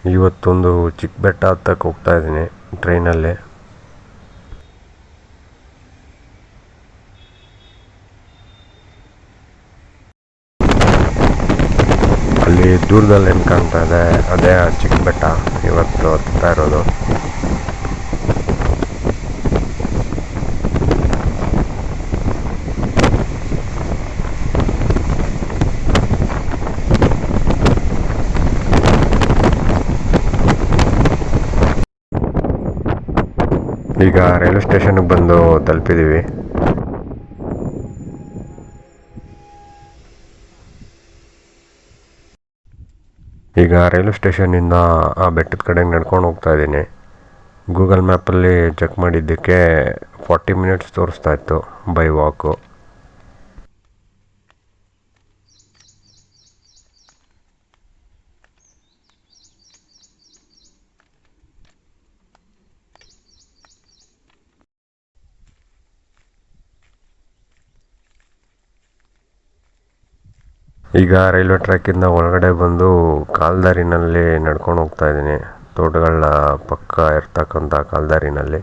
ಇವತ್ತೊಂದು ಚಿಕ್ಕ ಬೆಟ್ಟ ಹತ್ತಕ್ಕೆ ಹೋಗ್ತಾ ಇದ್ದೀನಿ ಟ್ರೈನಲ್ಲಿ. ಅಲ್ಲಿ ದೂರದಲ್ಲಿ ಏನು ಕಾಣ್ತಾ ಇದೆ ಅದೇ ಆ ಚಿಕ್ಕ ಬೆಟ್ಟ ಇವತ್ತು ಹತ್ತಾ ಇರೋದು. ಈಗ ರೈಲ್ವೆ ಸ್ಟೇಷನ್ಗೆ ಬಂದು ತಲುಪಿದ್ದೀವಿ. ಈಗ ರೈಲ್ವೆ ಸ್ಟೇಷನ್ನಿಂದ ಆ ಬೆಟ್ಟದ ಕಡೆಗೆ ನಡ್ಕೊಂಡು ಹೋಗ್ತಾ ಇದ್ದೀನಿ. ಗೂಗಲ್ ಮ್ಯಾಪಲ್ಲಿ ಚೆಕ್ ಮಾಡಿದ್ದಕ್ಕೆ 40 ಮಿನಿಟ್ಸ್ ತೋರಿಸ್ತಾ ಇತ್ತು ಬೈ ವಾಕು. ಈಗ ರೈಲ್ವೆ ಟ್ರ್ಯಾಕಿಂದ ಒಳಗಡೆ ಬಂದು ಕಾಲ್ದಾರಿನಲ್ಲಿ ನಡ್ಕೊಂಡು ಹೋಗ್ತಾ ಇದ್ದೀನಿ, ತೋಟಗಳ ಪಕ್ಕ ಇರ್ತಕ್ಕಂಥ ಕಾಲ್ದಾರಿನಲ್ಲಿ.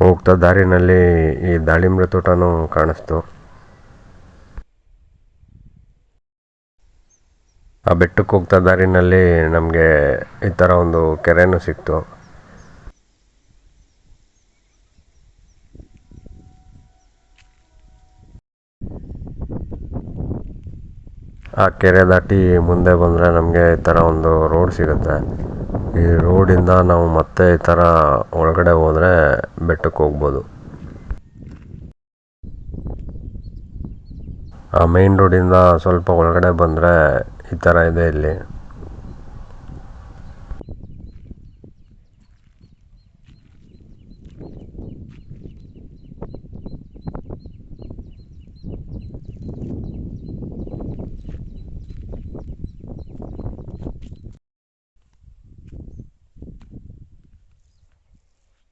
ಹೋಗ್ತಾ ದಾರಿನಲ್ಲಿ ಈ ದಾಳಿಂಬ್ರೆ ತೋಟನೂ ಕಾಣಿಸ್ತು. ಆ ಬೆಟ್ಟಕ್ಕೆ ಹೋಗ್ತಾ ದಾರಿನಲ್ಲಿ ನಮಗೆ ಈ ಥರ ಒಂದು ಕೆರೆನೂ ಸಿಕ್ತು. ಆ ಕೆರೆ ದಾಟಿ ಮುಂದೆ ಬಂದರೆ ನಮಗೆ ಈ ಥರ ಒಂದು ರೋಡ್ ಸಿಗುತ್ತೆ. ಈ ರೋಡಿಂದ ನಾವು ಮತ್ತೆ ಈ ಥರ ಒಳಗಡೆ ಹೋದರೆ ಬೆಟ್ಟಕ್ಕೆ ಹೋಗ್ಬೋದು. ಆ ಮೈನ್ ರೋಡಿಂದ ಸ್ವಲ್ಪ ಒಳಗಡೆ ಬಂದರೆ ಈ ಥರ ಇದೆ ಇಲ್ಲಿ.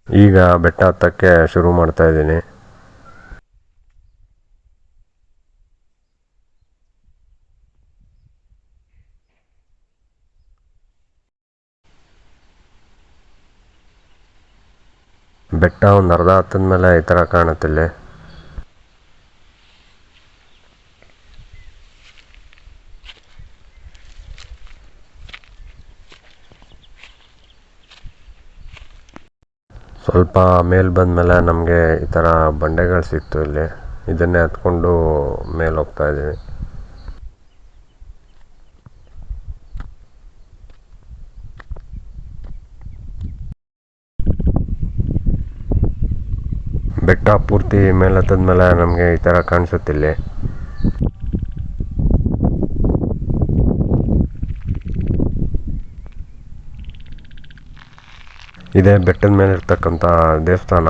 ಈಗ ಬೆಟ್ಟ ಹತ್ತಕ್ಕೆ ಶುರು ಮಾಡ್ತಾ ಇದ್ದೀನಿ. ಬೆಟ್ಟ ಒಂದು ಅರ್ಧ ಹತ್ತದ ಮೇಲೆ ಈ ಥರ ಕಾಣುತ್ತಿಲ್ಲಿ. ಸ್ವಲ್ಪ ಮೇಲೆ ಬಂದಮೇಲೆ ನಮಗೆ ಈ ಥರ ಬಂಡೆಗಳು ಸಿಕ್ತು ಇಲ್ಲಿ. ಇದನ್ನೇ ಹತ್ಕೊಂಡು ಮೇಲೆ ಹೋಗ್ತಾ ಇದ್ದೀವಿ. ಬೆಟ್ಟ ಪೂರ್ತಿ ಮೇಲೆ ಹತ್ತದ್ಮೇಲೆ ನಮಗೆ ಈ ಥರ ಕಾಣಿಸುತ್ತಿಲ್ಲಿ. ಇದೇ ಬೆಟ್ಟದ ಮೇಲೆ ಇರ್ತಕ್ಕಂಥ ದೇವಸ್ಥಾನ.